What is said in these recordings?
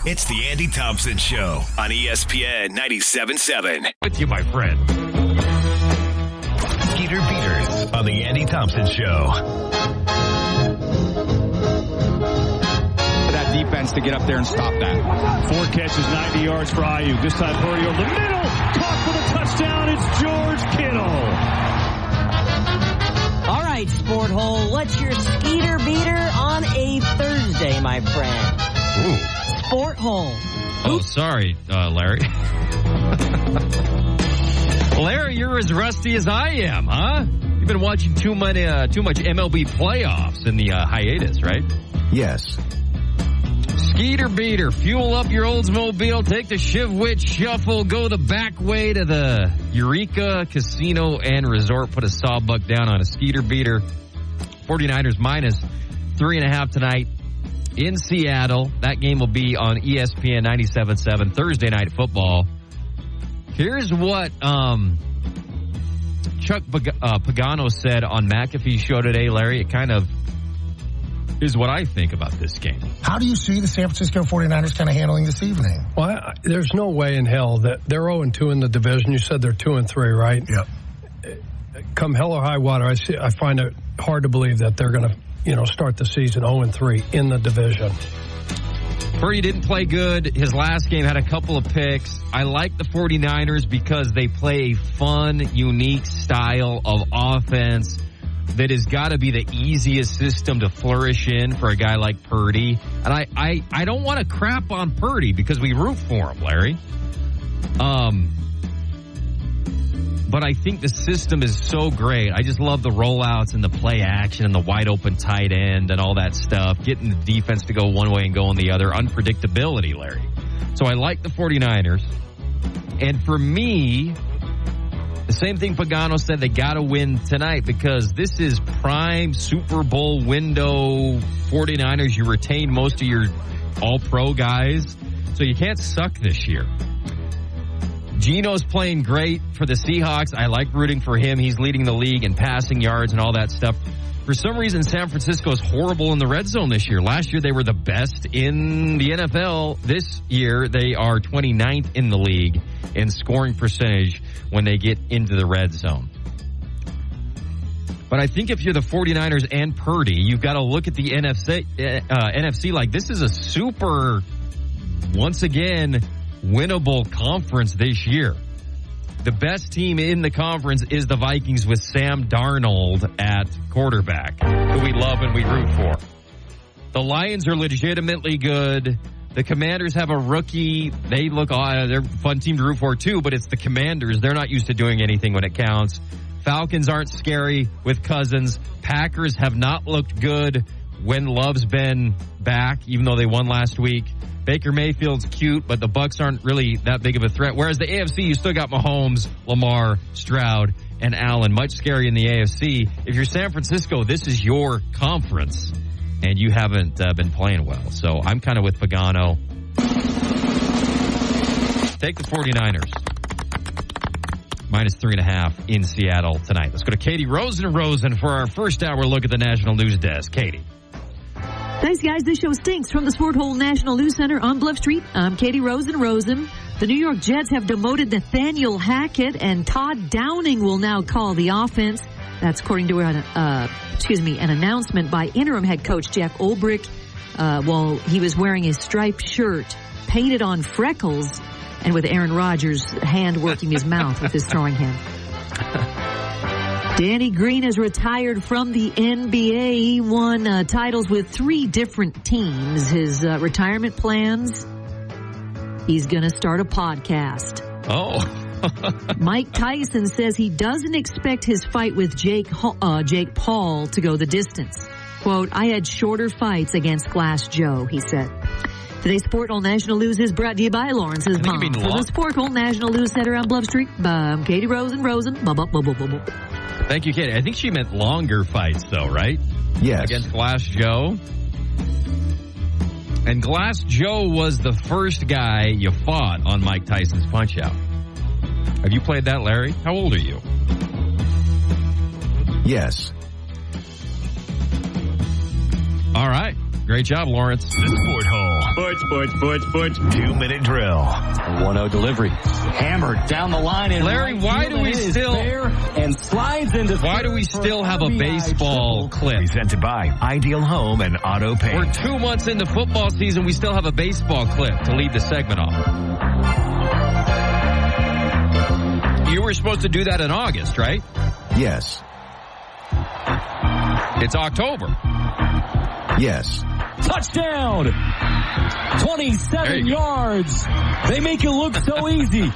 It's the Andy Thompson Show on ESPN 97.7. With you, my friend. Skeeter Peters on the Andy Thompson Show. That defense to get up there and stop that. 4 catches, 90 yards for Ayuk. This time Purdy over the middle. Caught for the touchdown. It's George Kittle. All right, Sport Hole. What's your Skeeter Beater on a Thursday, my friend? Ooh. Sport Hole. Oh, sorry, Larry. Larry, you're as rusty as I am, huh? You've been watching too much MLB playoffs in the hiatus, right? Yes. Skeeter Beater, fuel up your Oldsmobile, take the Shivwitz Shuffle, go the back way to the Eureka Casino and Resort, put a sawbuck down on a Skeeter Beater. 49ers minus 3.5 tonight in Seattle. That game will be on ESPN 97.7 Thursday Night Football. Here's what Chuck Pagano said on McAfee's show today, Larry. It kind of is what I think about this game. How do you see the San Francisco 49ers kind of handling this evening? Well, there's no way in hell that they're 0-2 in the division. You said they're 2-3, right? Yep. Come hell or high water, I find it hard to believe that they're going to, start the season 0-3 in the division. Purdy didn't play good. His last game had a couple of picks. I like the 49ers because they play a fun, unique style of offense that has got to be the easiest system to flourish in for a guy like Purdy. And I don't want to crap on Purdy because we root for him, Larry. But I think the system is so great. I just love the rollouts and the play action and the wide open tight end and all that stuff. Getting the defense to go one way and go in the other. Unpredictability, Larry. So I like the 49ers. And for me, the same thing Pagano said, they got to win tonight because this is prime Super Bowl window 49ers. You retain most of your all-pro guys, so you can't suck this year. Geno's playing great for the Seahawks. I like rooting for him. He's leading the league in passing yards and all that stuff. For some reason, San Francisco is horrible in the red zone this year. Last year, they were the best in the NFL. This year, they are 29th in the league in scoring percentage when they get into the red zone. But I think if you're the 49ers and Purdy, you've got to look at the NFC like this is a super, once again, winnable conference this year. The best team in the conference is the Vikings with Sam Darnold at quarterback, who we love and we root for. The Lions are legitimately good. The Commanders have a rookie. They look, they're a fun team to root for too, but it's the Commanders. They're not used to doing anything when it counts. Falcons aren't scary with Cousins. Packers have not looked good when Love's been back, even though they won last week. Baker Mayfield's cute, but the Bucs aren't really that big of a threat. Whereas the AFC, you still got Mahomes, Lamar, Stroud, and Allen. Much scary in the AFC. If you're San Francisco, this is your conference, and you haven't been playing well. So I'm kind of with Pagano. Take the 49ers. Minus 3.5 in Seattle tonight. Let's go to Katie Rosen for our first hour look at the National News Desk. Katie. Thanks, guys. This show stinks from the Sport Hole National News Center on Bluff Street. I'm Katie Rosen. The New York Jets have demoted Nathaniel Hackett, and Todd Downing will now call the offense. That's according to an announcement by interim head coach Jeff Ulbrich while he was wearing his striped shirt, painted on freckles, and with Aaron Rodgers' hand working his mouth with his throwing hand. Danny Green has retired from the NBA. He won titles with 3 different teams. His retirement plans, he's going to start a podcast. Oh. Mike Tyson says he doesn't expect his fight with Jake Paul to go the distance. Quote, I had shorter fights against Glass Joe, he said. Today's Sport Hole National News is brought to you by Lawrence's mom. For the Sport Hole National News Center on Bluff Street, I'm Katie Rosen. Thank you, Katie. I think she meant longer fights, though, right? Yes. Against Glass Joe. And Glass Joe was the first guy you fought on Mike Tyson's Punch-Out. Have you played that, Larry? How old are you? Yes. All right. Great job, Lawrence. The Sport Hole. Sports. 2-minute drill. 1-0 delivery. Hammered down the line. And Larry, why do we still have a baseball clip? Presented by Ideal Home and Auto Paint. We're 2 months into football season. We still have a baseball clip to lead the segment off. You were supposed to do that in August, right? Yes. It's October. Yes. Touchdown! 27 yards. They make it look so easy. All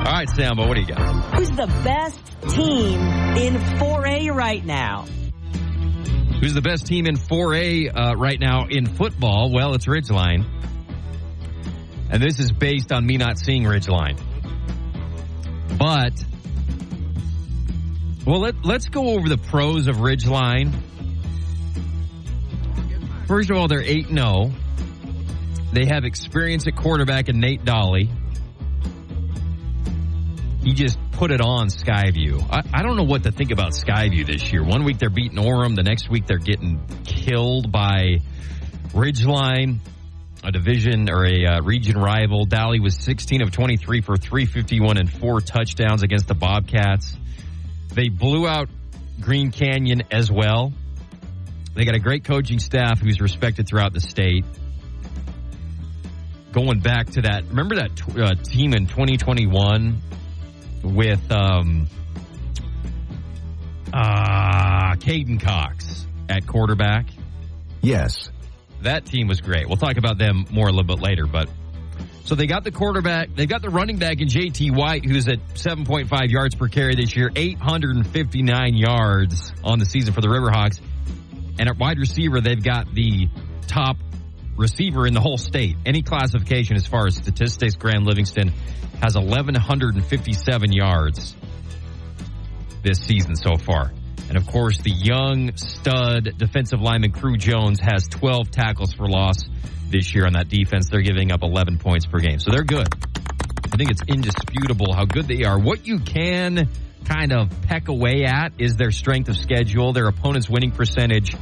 right, Sambo, what do you got? Who's the best team in 4A right now? Who's the best team in 4A right now in football? Well, it's Ridgeline. And this is based on me not seeing Ridgeline. But, well, let's go over the pros of Ridgeline. First of all, they're 8-0. They have experience at quarterback in Nate Dolly. He just put it on Skyview. I don't know what to think about Skyview this year. 1 week they're beating Orem. The next week they're getting killed by Ridgeline, a division or a region rival. Dolly was 16 of 23 for 351 and 4 touchdowns against the Bobcats. They blew out Green Canyon as well. They got a great coaching staff who's respected throughout the state. Going back to that, remember that team in 2021 with Caden Cox at quarterback? Yes. That team was great. We'll talk about them more a little bit later. But so they got the quarterback, they got the running back in JT White, who's at 7.5 yards per carry this year, 859 yards on the season for the Riverhawks. And at wide receiver, they've got the top receiver in the whole state. Any classification as far as statistics, Graham Livingston has 1,157 yards this season so far. And, of course, the young stud defensive lineman Crew Jones has 12 tackles for loss this year on that defense. They're giving up 11 points per game. So they're good. I think it's indisputable how good they are. What you can kind of peck away at is their strength of schedule. Their opponent's winning percentage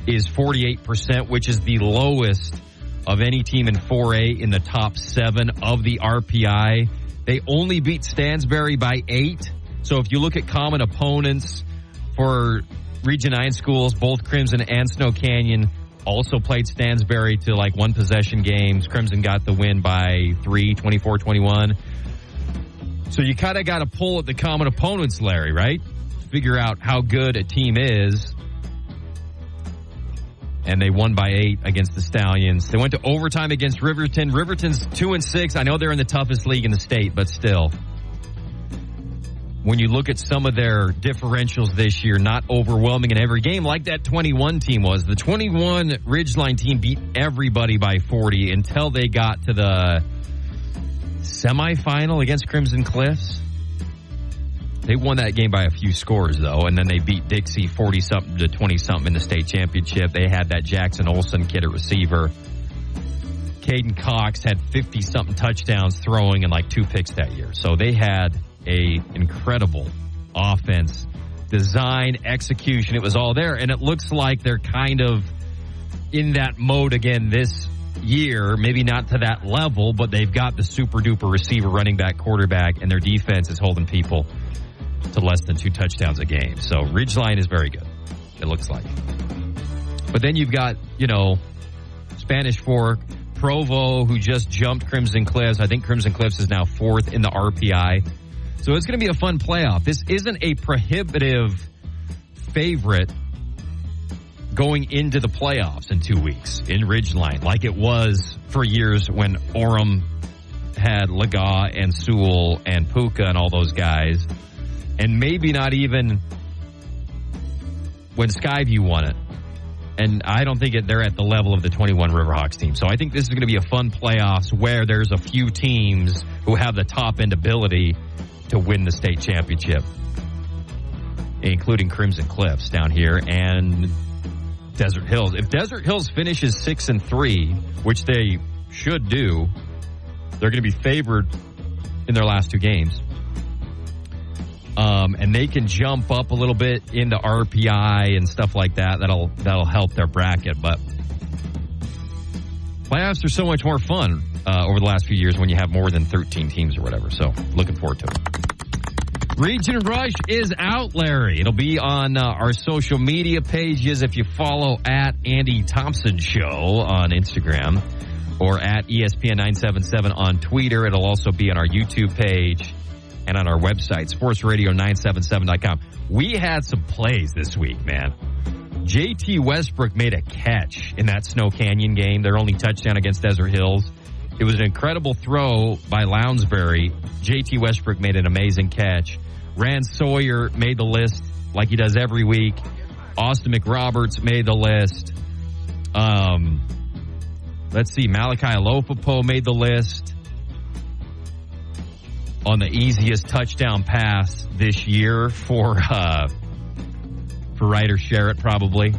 is 48%, which is the lowest of any team in 4A in the top 7 of the RPI. They only beat Stansbury by 8. So if you look at common opponents for Region 9 schools, both Crimson and Snow Canyon also played Stansbury to like one possession games. Crimson got the win by 3, 24-21. So you kind of got to pull at the common opponents, Larry, right? Figure out how good a team is. And they won by 8 against the Stallions. They went to overtime against Riverton. Riverton's 2-6. I know they're in the toughest league in the state, but still. When you look at some of their differentials this year, not overwhelming in every game like that 21 team was. The 21 Ridgeline team beat everybody by 40 until they got to the semifinal against Crimson Cliffs. They won that game by a few scores, though, and then they beat Dixie 40-something to 20-something in the state championship. They had that Jackson Olsen kid at receiver. Caden Cox had 50-something touchdowns throwing and like 2 picks that year. So they had a incredible offense, design, execution. It was all there, and it looks like they're kind of in that mode again this year. Maybe not to that level, but they've got the super-duper receiver, running back, quarterback, and their defense is holding people to less than 2 touchdowns a game. So Ridgeline is very good, it looks like. But then you've got, Spanish Fork, Provo, who just jumped Crimson Cliffs. I think Crimson Cliffs is now 4th in the RPI. So it's going to be a fun playoff. This isn't a prohibitive favorite going into the playoffs in 2 weeks in Ridgeline, like it was for years when Orem had Laga and Sewell and Puka and all those guys. And maybe not even when Skyview won it. And I don't think they're at the level of the 21 Riverhawks team. So I think this is going to be a fun playoffs where there's a few teams who have the top-end ability to win the state championship, including Crimson Cliffs down here and Desert Hills. If Desert Hills finishes 6-3, which they should do, they're going to be favored in their last 2 games. And they can jump up a little bit into RPI and stuff like that. That'll help their bracket. But Playoffs are so much more fun over the last few years when you have more than 13 teams or whatever. So, looking forward to it. Region Rush is out, Larry. It'll be on our social media pages if you follow at Andy Thompson Show on Instagram or at ESPN 977 on Twitter. It'll also be on our YouTube page and on our website, sportsradio977.com. We had some plays this week, man. JT Westbrook made a catch in that Snow Canyon game, their only touchdown against Desert Hills. It was an incredible throw by Lounsbury. JT Westbrook made an amazing catch. Rand Sawyer made the list like he does every week. Austin McRoberts made the list. Let's see, Malachi Alofapo made the list on the easiest touchdown pass this year for Ryder Sherritt, probably.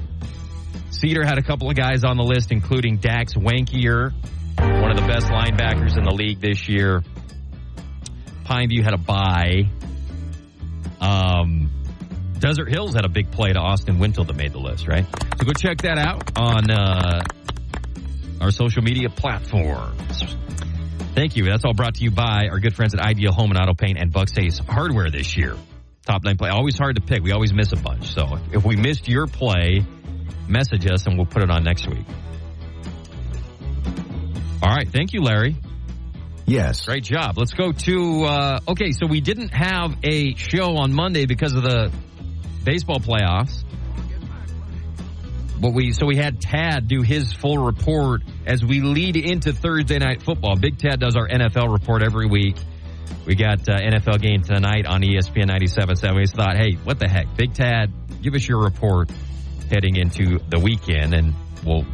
Cedar had a couple of guys on the list, including Dax Wankier, one of the best linebackers in the league this year. Pineview had a bye. Desert Hills had a big play to Austin Winfield that made the list, right? So go check that out on our social media platforms. Thank you. That's all brought to you by our good friends at Ideal Home and Auto Paint and Bucks Ace Hardware this year. Top 9 play. Always hard to pick. We always miss a bunch. So if we missed your play, message us and we'll put it on next week. All right. Thank you, Larry. Yes. Great job. Let's go to, okay, so we didn't have a show on Monday because of the baseball playoffs. But we had Tad do his full report as we lead into Thursday Night Football. Big Tad does our NFL report every week. We got NFL game tonight on ESPN 97.7. We thought, hey, what the heck? Big Tad, give us your report heading into the weekend, and we'll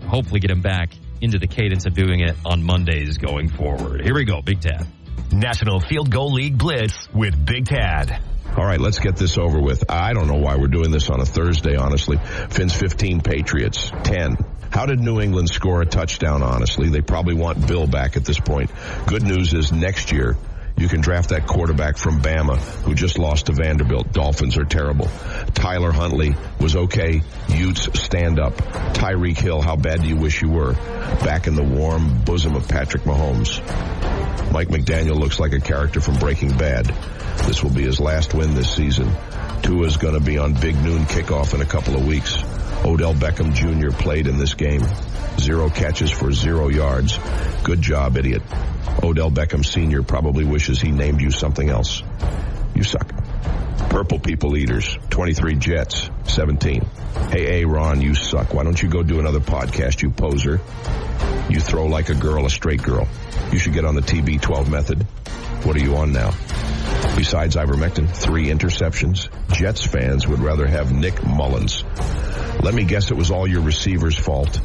hopefully get him back into the cadence of doing it on Mondays going forward. Here we go, Big Tad. National Field Goal League Blitz with Big Tad. All right, let's get this over with. I don't know why we're doing this on a Thursday, honestly. Fins 15, Patriots 10. How did New England score a touchdown, honestly? They probably want Bill back at this point. Good news is next year, you can draft that quarterback from Bama who just lost to Vanderbilt. Dolphins are terrible. Tyler Huntley was okay. Utes, stand up. Tyreek Hill, how bad do you wish you were? Back in the warm bosom of Patrick Mahomes. Mike McDaniel looks like a character from Breaking Bad. This will be his last win this season. Tua's going to be on Big Noon kickoff in a couple of weeks. Odell Beckham Jr. played in this game. 0 catches for 0 yards. Good job, idiot. Odell Beckham Sr. probably wishes he named you something else. You suck. Purple People Eaters, 23 Jets, 17. Hey, Ron, you suck. Why don't you go do another podcast, you poser? You throw like a girl, a straight girl. You should get on the TB12 method. What are you on now? Besides ivermectin, 3 interceptions. Jets fans would rather have Nick Mullins. Let me guess it was all your receivers' fault.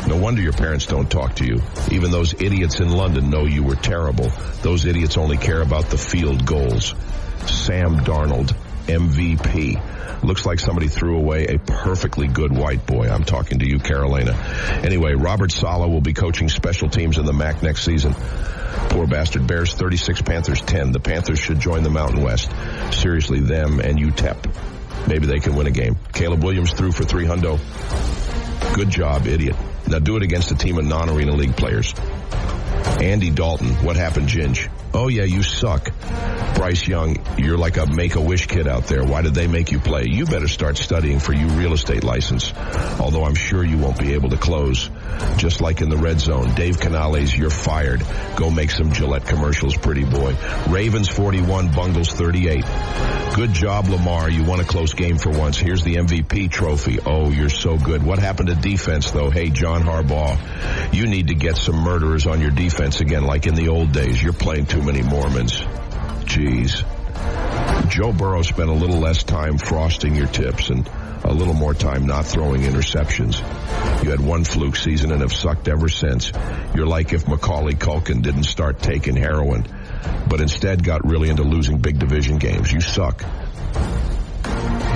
No wonder your parents don't talk to you. Even those idiots in London know you were terrible. Those idiots only care about the field goals. Sam Darnold, MVP. Looks like somebody threw away a perfectly good white boy. I'm talking to you, Carolina. Anyway, Robert Saleh will be coaching special teams in the MAC next season. Poor bastard. Bears 36, Panthers 10. The Panthers should join the Mountain West. Seriously, them and UTEP. Maybe they can win a game. Caleb Williams threw for $300. Good job, idiot. Now do it against a team of non-arena league players. Andy Dalton, what happened, Ginge? Oh, yeah, you suck. Bryce Young, you're like a Make-A-Wish kid out there. Why did they make you play? You better start studying for your real estate license. Although I'm sure you won't be able to close. Just like in the red zone. Dave Canales, you're fired. Go make some Gillette commercials, pretty boy. Ravens 41, Bungles 38. Good job, Lamar. You won a close game for once. Here's the MVP trophy. Oh, you're so good. What happened to defense, though? Hey, John Harbaugh, you need to get some murderers on your defense again, like in the old days. You're playing too many Mormons. Jeez. Joe Burrow spent a little less time frosting your tips and a little more time not throwing interceptions. You had one fluke season and have sucked ever since. You're like if Macaulay Culkin didn't start taking heroin, but instead got really into losing big division games. You suck.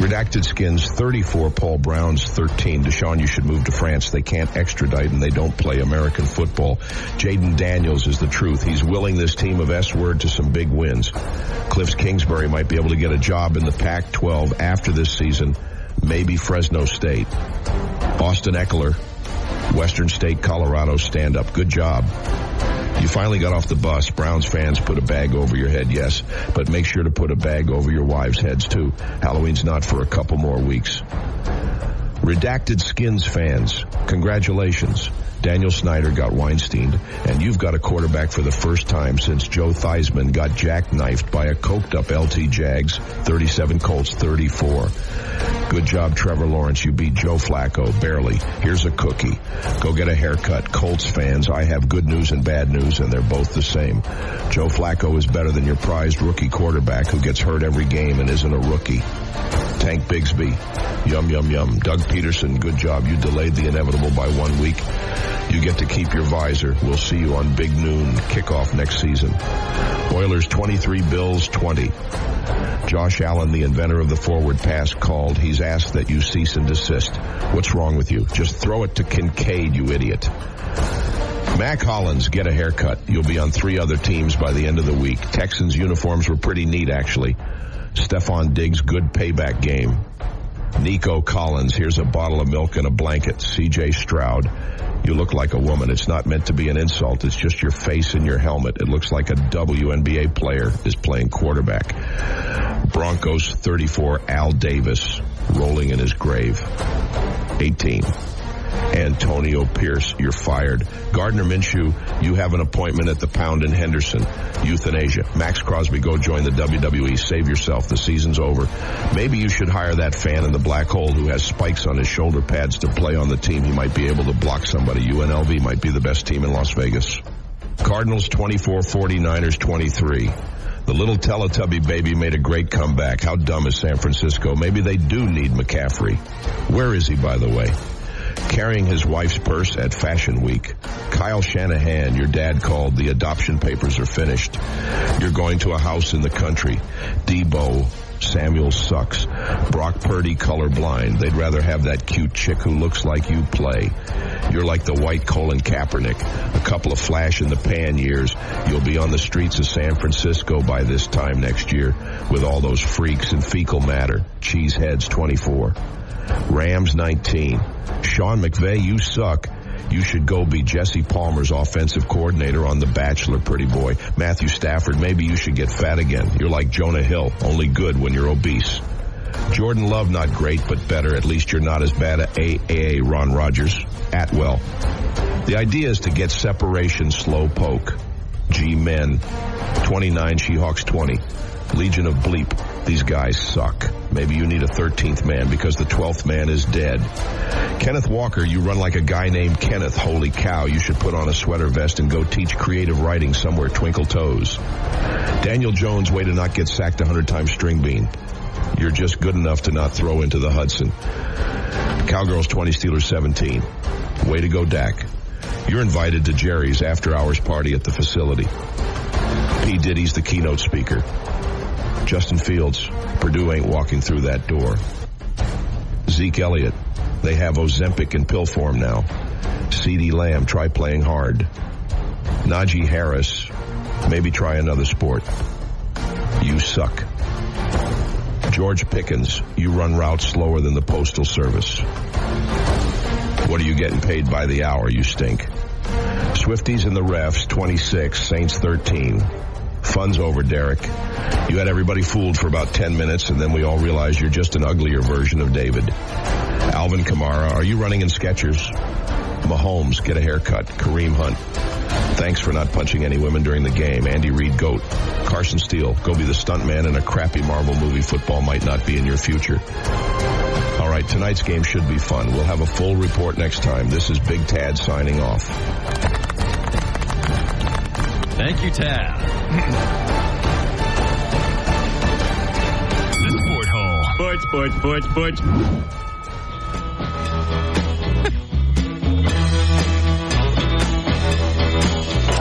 Redacted Skins 34, Paul Brown's 13. Deshaun, you should move to France. They can't extradite and they don't play American football. Jaden Daniels is the truth. He's willing this team of S-word to some big wins. Cliff Kingsbury might be able to get a job in the Pac-12 after this season. Maybe Fresno State. Austin Eckler, Western State, Colorado, stand up. Good job. You finally got off the bus. Browns fans, put a bag over your head, yes. But make sure to put a bag over your wives' heads, too. Halloween's not for a couple more weeks. Redacted Skins fans, congratulations. Daniel Snyder got Weinsteined, and you've got a quarterback for the first time since Joe Theismann got jackknifed by a coked-up LT Jags, 37 Colts, 34. Good job, Trevor Lawrence. You beat Joe Flacco, barely. Here's a cookie. Go get a haircut. Colts fans, I have good news and bad news, and they're both the same. Joe Flacco is better than your prized rookie quarterback who gets hurt every game and isn't a rookie. Tank Bigsby, yum, yum, yum. Doug Peterson, good job. You delayed the inevitable by 1 week. You get to keep your visor. We'll see you on Big Noon kickoff next season. Oilers 23, Bills 20. Josh Allen, the inventor of the forward pass, called. He's asked that you cease and desist. What's wrong with you? Just throw it to Kincaid, you idiot. Mac Hollins, get a haircut. You'll be on 3 other teams by the end of the week. Texans uniforms were pretty neat, actually. Stephon Diggs, good payback game. Nico Collins, here's a bottle of milk and a blanket. CJ Stroud, you look like a woman. It's not meant to be an insult. It's just your face and your helmet. It looks like a WNBA player is playing quarterback. Broncos 34, Al Davis, rolling in his grave. 18. Antonio Pierce, you're fired. Gardner Minshew, you have an appointment at the Pound in Henderson. Euthanasia. Max Crosby, go join the WWE. Save yourself. The season's over. Maybe you should hire that fan in the black hole who has spikes on his shoulder pads to play on the team. He might be able to block somebody. UNLV might be the best team in Las Vegas. Cardinals 24, 49ers 23. The little Teletubby baby made a great comeback. How dumb is San Francisco? Maybe they do need McCaffrey. Where is he, by the way? Carrying his wife's purse at Fashion Week. Kyle Shanahan, your dad called. The adoption papers are finished. You're going to a house in the country. Debo Samuel sucks. Brock Purdy colorblind. They'd rather have that cute chick who looks like you play. You're like the white Colin Kaepernick. A couple of flash-in-the-pan years. You'll be on the streets of San Francisco by this time next year with all those freaks in fecal matter. Cheeseheads 24. Rams 19. Sean McVay, you suck. You should go be Jesse Palmer's offensive coordinator on The Bachelor, pretty boy. Matthew Stafford, maybe you should get fat again. You're like Jonah Hill, only good when you're obese. Jordan Love, not great, but better. At least you're not as bad at AAA Ron Rodgers. Atwell. The idea is to get separation, slow poke. G-Men. 29, She-Hawks 20. Legion of Bleep. These guys suck. Maybe you need a 13th man because the 12th man is dead. Kenneth Walker, you run like a guy named Kenneth. Holy cow, you should put on a sweater vest and go teach creative writing somewhere twinkle toes. Daniel Jones, way to not get sacked 100 times string bean. You're just good enough to not throw into the Hudson. Cowgirls 20, Steelers 17. Way to go, Dak. You're invited to Jerry's after-hours party at the facility. P. Diddy's the keynote speaker. Justin Fields, Purdue ain't walking through that door. Zeke Elliott, they have Ozempic in pill form now. CeeDee Lamb, try playing hard. Najee Harris, maybe try another sport. You suck. George Pickens, you run routes slower than the Postal Service. What are you getting paid by the hour? You stink. Swifties and the refs, 26, Saints 13. Fun's over, Derek. You had everybody fooled for about 10 minutes, and then we all realized you're just an uglier version of David. Alvin Kamara, are you running in Skechers? Mahomes, get a haircut. Kareem Hunt, thanks for not punching any women during the game. Andy Reid, GOAT. Carson Steele, go be the stuntman in a crappy Marvel movie. Football might not be in your future. All right, tonight's game should be fun. We'll have a full report next time. This is Big Tad signing off. Thank you, Tad. The Sport Hole. Sports.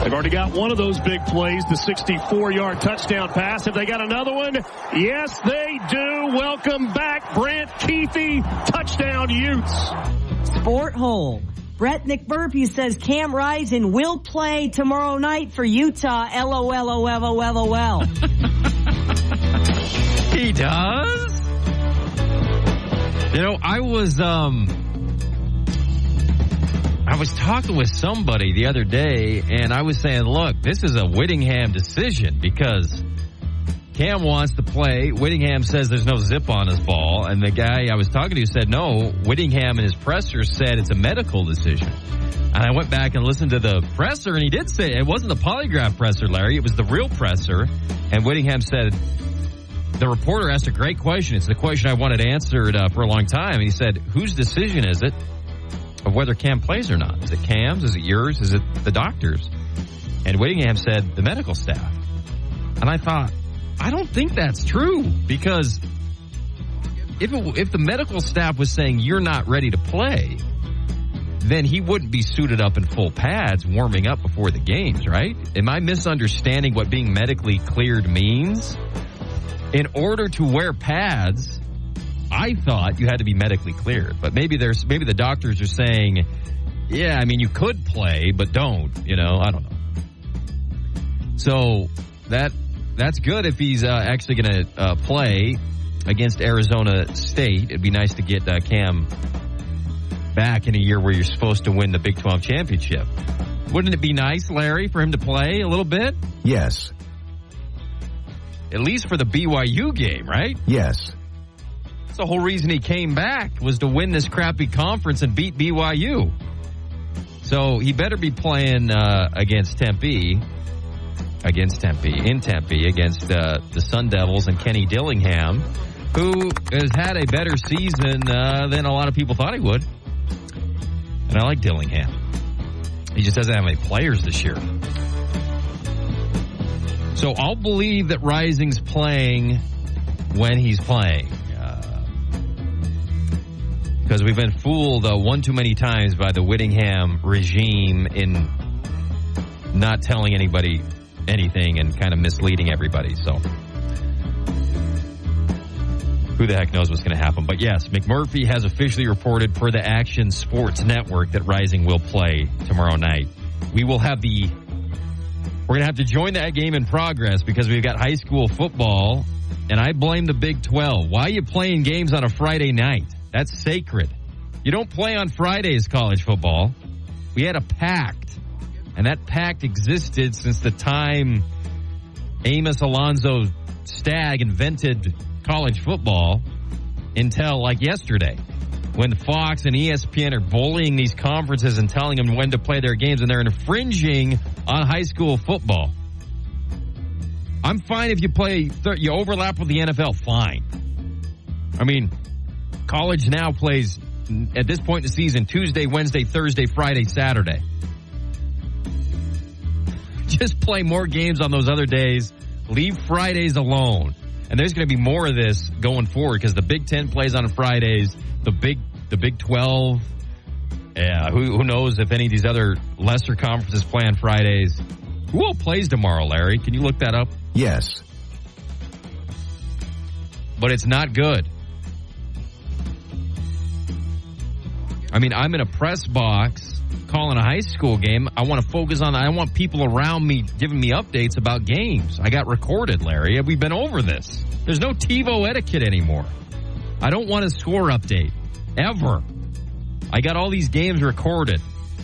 They've already got one of those big plays, the 64-yard touchdown pass. Have they got another one? Yes, they do. Welcome back, Brant Keithy. Touchdown, Utes. Sport Hole. Brett McMurphy says Cam Rising will play tomorrow night for Utah. LOL. He does? You know, I I was talking with somebody the other day, and I was saying, look, this is a Whittingham decision because Cam wants to play. Whittingham says there's no zip on his ball, and the guy I was talking to said, no, Whittingham in his presser said it's a medical decision. And I went back and listened to the presser, and he did say it wasn't the polygraph presser, Larry. It was the real presser. And Whittingham said, the reporter asked a great question. It's the question I wanted answered for a long time. And he said, whose decision is it of whether Cam plays or not? Is it Cam's? Is it yours? Is it the doctor's? And Whittingham said, the medical staff. And I thought, I don't think that's true, because if the medical staff was saying you're not ready to play, then he wouldn't be suited up in full pads warming up before the games, right? Am I misunderstanding what being medically cleared means? In order to wear pads, I thought you had to be medically cleared. But maybe the doctors are saying, yeah, I mean, you could play, but don't, I don't know. So that's good if he's actually going to play against Arizona State. It'd be nice to get Cam back in a year where you're supposed to win the Big 12 championship. Wouldn't it be nice, Larry, for him to play a little bit? Yes. At least for the BYU game, right? Yes. That's the whole reason he came back, was to win this crappy conference and beat BYU. So he better be playing against Tempe, against the Sun Devils and Kenny Dillingham, who has had a better season than a lot of people thought he would. And I like Dillingham. He just doesn't have any players this year. So I'll believe that Rising's playing when he's playing. Because we've been fooled one too many times by the Whittingham regime in not telling anybody anything and kind of misleading everybody. So who the heck knows what's going to happen. But yes, McMurphy has officially reported per the Action Sports Network that Rising will play tomorrow night. We're going to have to join that game in progress because we've got high school football, and I blame the Big 12. Why are you playing games on a Friday night? That's sacred. You don't play on Fridays, college football. We had a pact, and that pact existed since the time Amos Alonzo Stagg invented college football until like yesterday, when Fox and ESPN are bullying these conferences and telling them when to play their games, and they're infringing on high school football. I'm fine if you you overlap with the NFL, fine. I mean, college now plays, at this point in the season, Tuesday, Wednesday, Thursday, Friday, Saturday. Just play more games on those other days. Leave Fridays alone. And there's going to be more of this going forward because the Big 10 plays on Fridays, the Big 12. Yeah, who knows if any of these other lesser conferences play on Fridays. Who all plays tomorrow, Larry? Can you look that up? Yes. But it's not good. I mean, I'm in a press box calling a high school game. I want to focus on that. I want people around me giving me updates about games. I got recorded, Larry. We've been over this. There's no TiVo etiquette anymore. I don't want a score update. Ever. I got all these games recorded.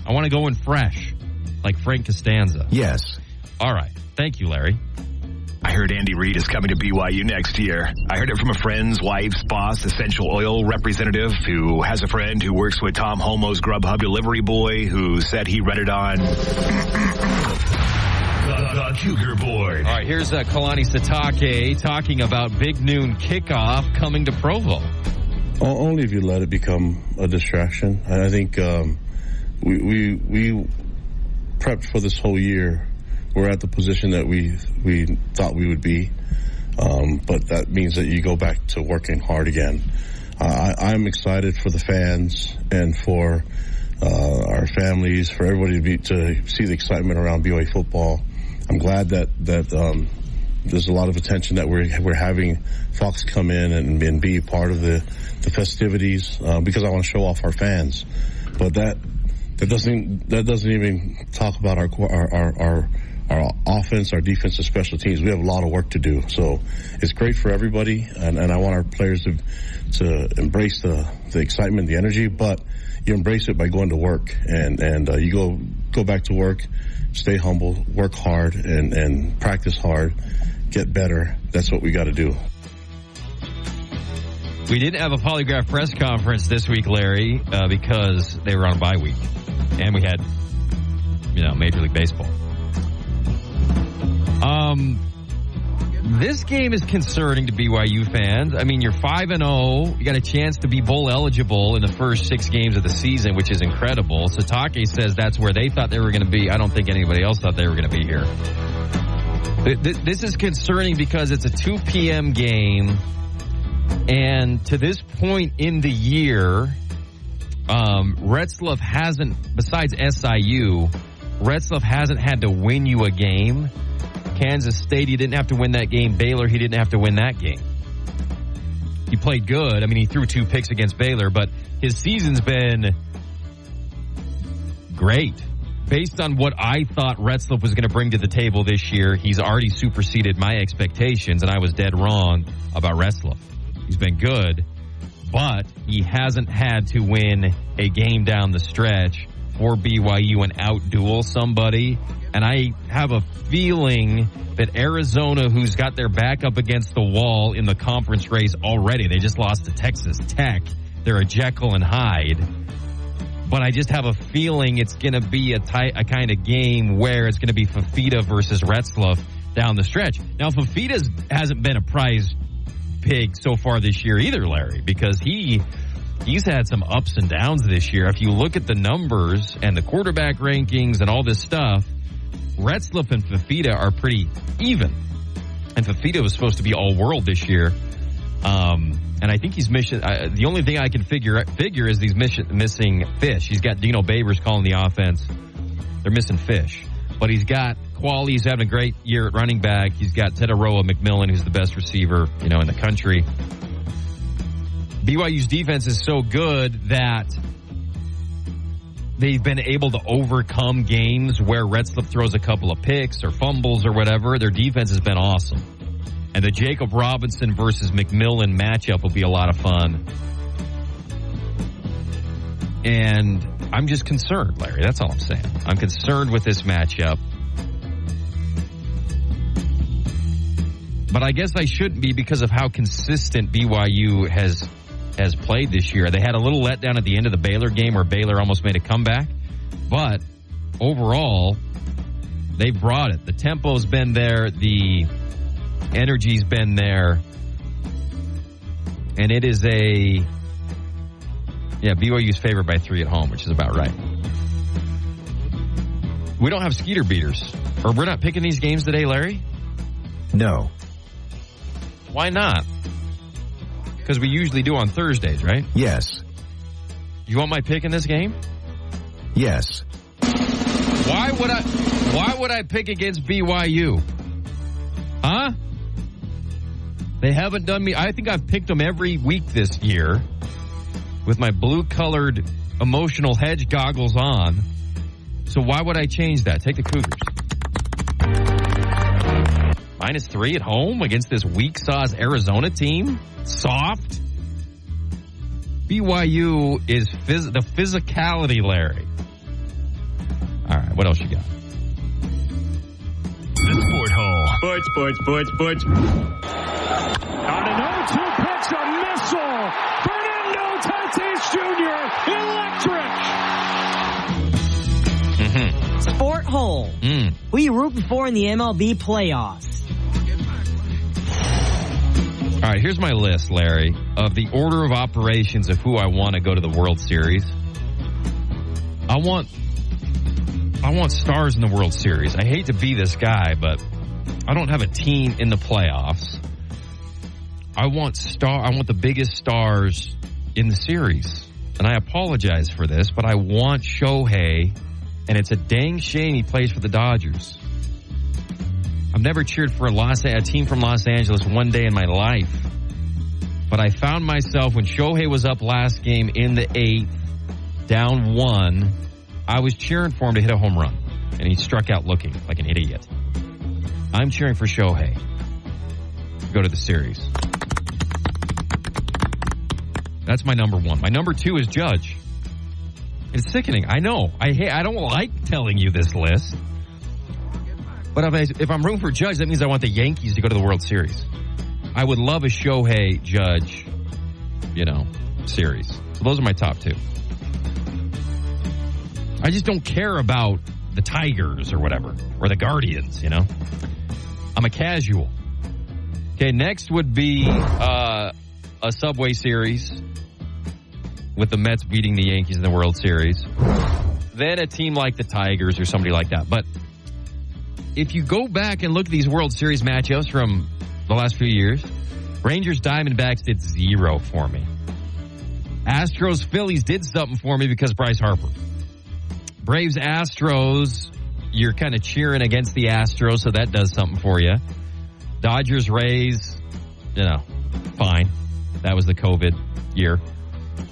I want to go in fresh, like Frank Costanza. Yes. All right. Thank you, Larry. I heard Andy Reid is coming to BYU next year. I heard it from a friend's wife's boss, essential oil representative, who has a friend who works with Tom Homo's Grubhub delivery boy, who said he read it on the Cougar Board. All right, here's Kalani Sitake talking about Big Noon kickoff coming to Provo. Only if you let it become a distraction. I think we prepped for this whole year. We're at the position that we thought we would be, but that means that you go back to working hard again. I'm excited for the fans and for our families, for everybody to see the excitement around BYU football. I'm glad that there's a lot of attention that we're having Fox come in and be part of the festivities because I want to show off our fans. But that doesn't even talk about our offense, our defense, and special teams, we have a lot of work to do. So it's great for everybody, and I want our players to embrace the excitement, the energy, but you embrace it by going to work, and you go back to work, stay humble, work hard, and practice hard, get better. That's what we got to do. We didn't have a polygraph press conference this week, Larry, because they were on a bye week, and we had, Major League Baseball. This game is concerning to BYU fans. I mean, you're 5-0. You got a chance to be bowl eligible in the first 6 games of the season, which is incredible. Satake says that's where they thought they were going to be. I don't think anybody else thought they were going to be here. This is concerning because it's a 2 p.m. game, and to this point in the year, Retzlaff hasn't, besides SIU, Retzlaff hasn't had to win you a game. Kansas State, he didn't have to win that game. Baylor, he didn't have to win that game. He played good. I mean, he threw 2 picks against Baylor, but his season's been great. Based on what I thought Retzlaff was going to bring to the table this year, he's already superseded my expectations, and I was dead wrong about Retzlaff. He's been good, but he hasn't had to win a game down the stretch for BYU and out-duel somebody. And I have a feeling that Arizona, who's got their back up against the wall in the conference race already, they just lost to Texas Tech. They're a Jekyll and Hyde. But I just have a feeling it's going to be a kind of game where it's going to be Fafita versus Retzlaff down the stretch. Now, Fafita hasn't been a prize pig so far this year either, Larry, because he's had some ups and downs this year. If you look at the numbers and the quarterback rankings and all this stuff, Retzlaff and Fafita are pretty even. And Fafita was supposed to be all-world this year. And I think he's missing. The only thing I can figure is he's missing Fish. He's got Dino Babers calling the offense. They're missing Fish. But he's got quality. He's having a great year at running back. He's got Tetaroa McMillan, who's the best receiver, in the country. BYU's defense is so good that they've been able to overcome games where Retzlaff throws a couple of picks or fumbles or whatever. Their defense has been awesome. And the Jacob Robinson versus McMillan matchup will be a lot of fun. And I'm just concerned, Larry. That's all I'm saying. I'm concerned with this matchup. But I guess I shouldn't be because of how consistent BYU has played this year. They had a little letdown at the end of the Baylor game where Baylor almost made a comeback. But overall, they've brought it. The tempo's been there. The energy's been there. And it is BYU's favored by 3 at home, which is about right. We don't have Skeeter beaters. Or we're not picking these games today, Larry? No. Why not? Because we usually do on Thursdays, right? Yes. You want my pick in this game? Yes. Why would I pick against BYU? Huh? They haven't done me. I think I've picked them every week this year with my blue-colored emotional hedge goggles on. So why would I change that? Take the Cougars. -3 at home against this weak-sauce Arizona team? Soft? BYU is the physicality, Larry. All right, what else you got? The Sport Hole. Sports. On an 0-2 pitch, a missile. Fernando Tatis Jr. Electric. Sport Hole. Who you rooting for in the MLB playoffs? All right, here's my list, Larry, of the order of operations of who I want to go to the World Series. I want stars in the World Series. I hate to be this guy, but I don't have a team in the playoffs. I want the biggest stars in the series. And I apologize for this, but I want Shohei, and it's a dang shame he plays for the Dodgers. I've never cheered for a team from Los Angeles one day in my life. But I found myself when Shohei was up last game in the 8th, down 1, I was cheering for him to hit a home run. And he struck out looking like an idiot. I'm cheering for Shohei to go to the series. That's my number one. My number two is Judge. It's sickening. I know. I don't like telling you this list. But if I'm rooting for Judge, that means I want the Yankees to go to the World Series. I would love a Shohei Judge, series. So those are my top two. I just don't care about the Tigers or whatever, or the Guardians, I'm a casual. Okay, next would be a Subway Series with the Mets beating the Yankees in the World Series. Then a team like the Tigers or somebody like that. But if you go back and look at these World Series matchups from the last few years, Rangers Diamondbacks did 0 for me. Astros Phillies did something for me because Bryce Harper. Braves Astros, you're kind of cheering against the Astros, so that does something for you. Dodgers Rays, fine. That was the COVID year.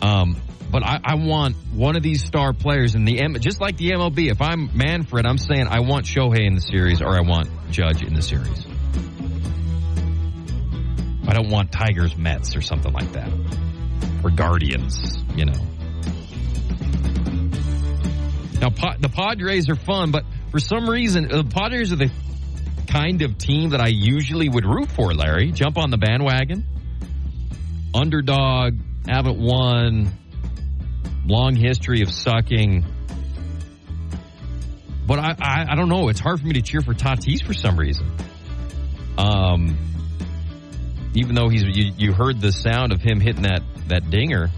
But I want one of these star players in just like the MLB. If I'm Manfred, I'm saying I want Shohei in the series or I want Judge in the series. I don't want Tigers Mets or something like that. Or Guardians, Now, the Padres are fun, but for some reason, the Padres are the kind of team that I usually would root for, Larry. Jump on the bandwagon. Underdog, haven't won, long history of sucking. But I don't know. It's hard for me to cheer for Tatis for some reason. Even though you heard the sound of him hitting that dinger.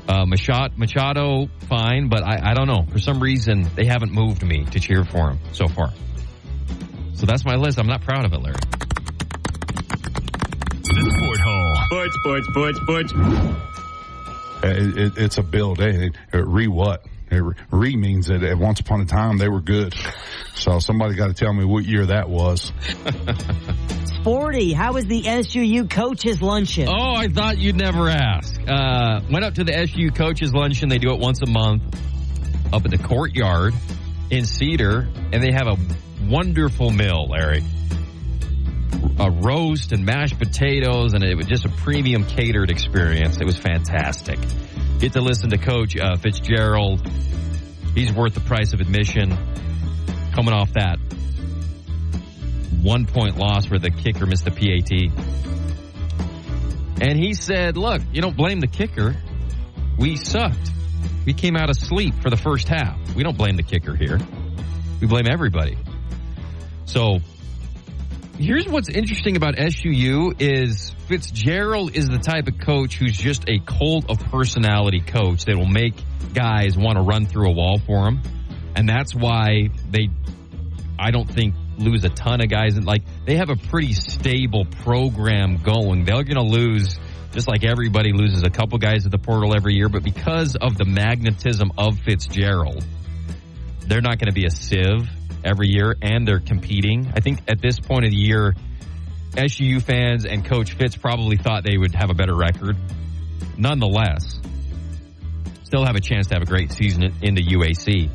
Machado, fine, but I don't know. For some reason, they haven't moved me to cheer for him so far. So that's my list. I'm not proud of it, Larry. The Sport Hole. Sports. It's a build. What? Re means that at once upon a time they were good. So somebody got to tell me what year that was. Sporty, how was the SUU coaches luncheon? Oh, I thought you'd never ask. Went up to the SUU coaches luncheon. They do it once a month up at the courtyard in Cedar, and they have a wonderful meal, Larry. A roast and mashed potatoes, and it was just a premium catered experience. It was fantastic. Get to listen to Coach Fitzgerald. He's worth the price of admission. Coming off that 1-point loss where the kicker missed the PAT. And he said, look, you don't blame the kicker. We sucked. We came out of sleep for the first half. We don't blame the kicker here. We blame everybody. So here's what's interesting about SUU is Fitzgerald is the type of coach who's just a cult of personality coach that will make guys want to run through a wall for him. And that's why I don't think, lose a ton of guys. And they have a pretty stable program going. They're going to lose, just like everybody loses a couple guys at the portal every year. But because of the magnetism of Fitzgerald, they're not going to be a sieve every year, and they're competing. I think at this point of the year, SUU fans and Coach Fitz probably thought they would have a better record. Nonetheless, still have a chance to have a great season in the UAC.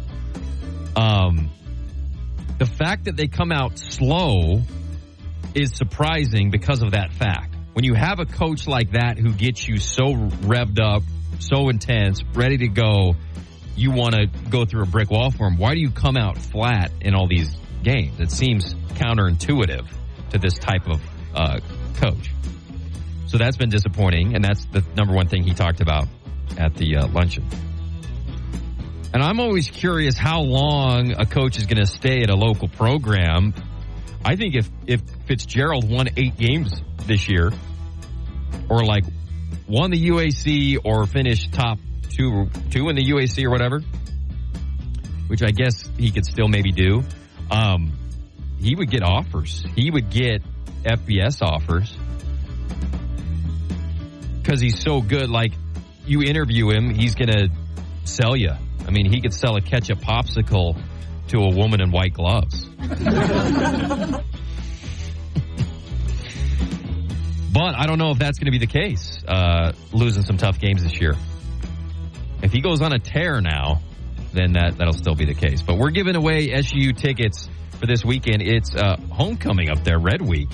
The fact that they come out slow is surprising because of that fact. When you have a coach like that who gets you so revved up, so intense, ready to go, you want to go through a brick wall for him. Why do you come out flat in all these games? It seems counterintuitive to this type of coach. So that's been disappointing, and that's the number one thing he talked about at the luncheon. And I'm always curious how long a coach is going to stay at a local program. I think if Fitzgerald won 8 games this year, or won the UAC or finished top two in the UAC or whatever, which I guess he could still maybe do, he would get offers. He would get FBS offers because he's so good. You interview him, he's going to sell you. I mean, he could sell a ketchup popsicle to a woman in white gloves. But I don't know if that's going to be the case, losing some tough games this year. If he goes on a tear now, then that'll still be the case. But we're giving away SUU tickets for this weekend. It's homecoming up there, Red Week.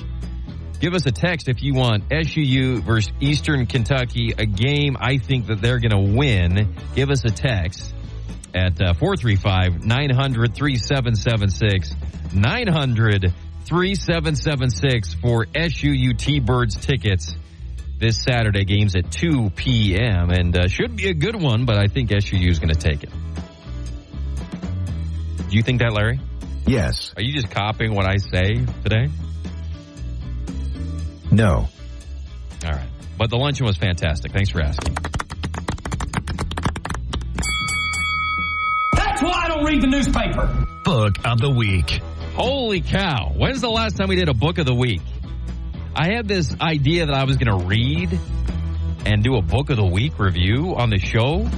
Give us a text if you want SUU versus Eastern Kentucky, a game I think that they're going to win. Give us a text at 435-900-3776, 900-3776 for SUU T-Birds tickets this Saturday. Game's at 2 p.m. and should be a good one, but I think SUU is going to take it. Do you think that, Larry? Yes. Are you just copying what I say today? No. All right. But the luncheon was fantastic. Thanks for asking. That's why I don't read the newspaper. Book of the week. Holy cow. When's the last time we did a book of the week? I had this idea that I was going to read and do a book of the week review on the show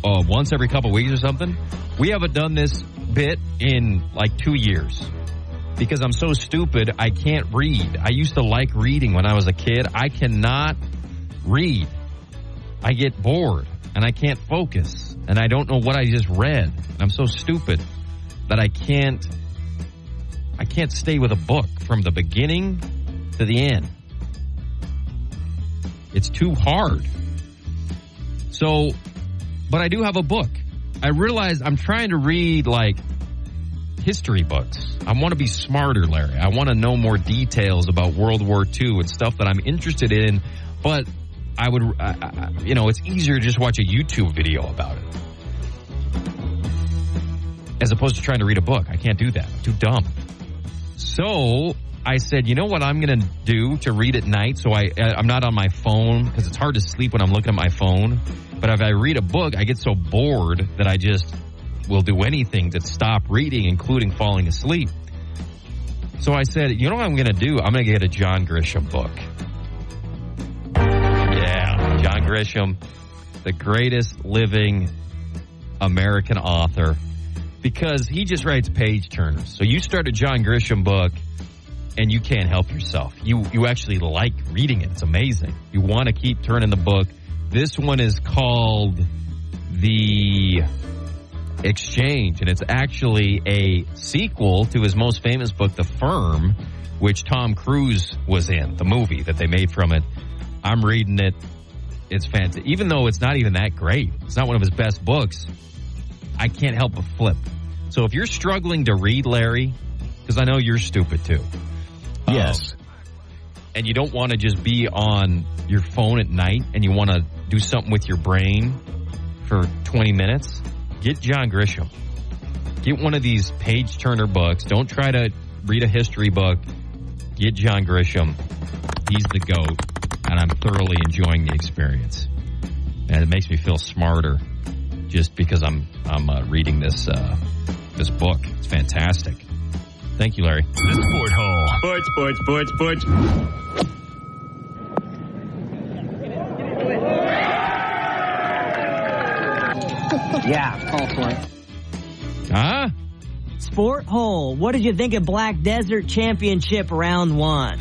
once every couple weeks or something. We haven't done this bit in like 2 years. Because I'm so stupid, I can't read. I used to like reading when I was a kid. I cannot read. I get bored, and I can't focus, and I don't know what I just read. And I'm so stupid that I can't stay with a book from the beginning to the end. It's too hard. So, but I do have a book. I realize I'm trying to read, like, history books. I want to be smarter, Larry. I want to know more details about World War II and stuff that I'm interested in, but I would, it's easier to just watch a YouTube video about it as opposed to trying to read a book. I can't do that. I'm too dumb. So I said, you know what I'm going to do to read at night so I'm not on my phone, because it's hard to sleep when I'm looking at my phone. But if I read a book, I get so bored that I just will do anything to stop reading, including falling asleep. So I said, you know what I'm going to do? I'm going to get a John Grisham book. Yeah, John Grisham, the greatest living American author, because he just writes page turners. So you start a John Grisham book and you can't help yourself. You actually like reading it. It's amazing. You want to keep turning the book. This one is called The Exchange, and it's actually a sequel to his most famous book, The Firm, which Tom Cruise was in, the movie that they made from it. I'm reading it. It's fantastic. Even though it's not even that great, it's not one of his best books, I can't help but flip. So if you're struggling to read, Larry, because I know you're stupid too. Yes. And you don't want to just be on your phone at night and you want to do something with your brain for 20 minutes, get John Grisham. Get one of these page-turner books. Don't try to read a history book. Get John Grisham. He's the GOAT, and I'm thoroughly enjoying the experience. And it makes me feel smarter just because I'm reading this book. It's fantastic. Thank you, Larry. The Sport Hole. Sports. Yeah, call for it. Huh? Sport Hole. What did you think of Black Desert Championship Round 1?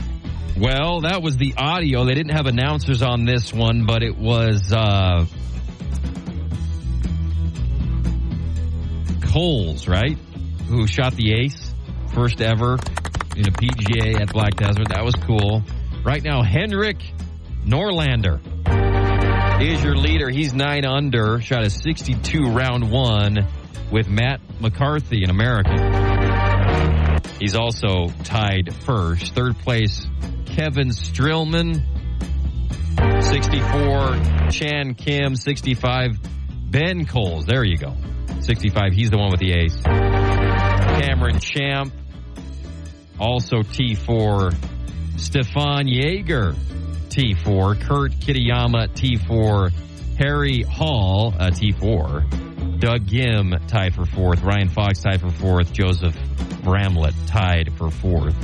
Well, that was the audio. They didn't have announcers on this one, but it was Coles, right? Who shot the ace, first ever in a PGA at Black Desert. That was cool. Right now, Henrik Norlander is your leader. He's 9 under, shot a 62 round 1 with Matt McCarthy, an American. He's also tied first. Third place, Kevin Strillman, 64. Chan Kim, 65. Ben Coles, there you go, 65. He's the one with the ace. Cameron Champ, also T4. Stefan Yeager, T4. Kurt Kitayama, T4. Harry Hall, T4. Doug Gim tied for 4th. Ryan Fox tied for 4th. Joseph Bramlett tied for 4th.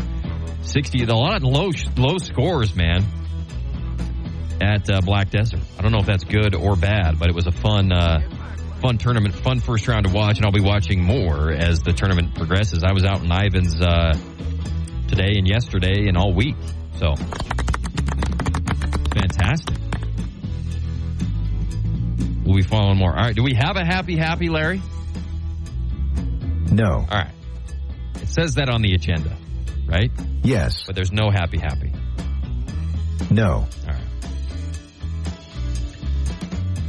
60. A lot of low scores, man, at Black Desert. I don't know if that's good or bad, but it was a fun tournament, fun first round to watch, and I'll be watching more as the tournament progresses. I was out in Ivins today and yesterday and all week, so fantastic. We'll be following more. All right, do we have a happy, Larry? No. All right. It says that on the agenda, right? Yes. But there's no happy. No. All right.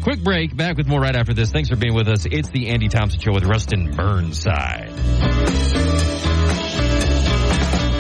Quick break. Back with more right after this. Thanks for being with us. It's the Andy Thompson Show with Rustin Burnside.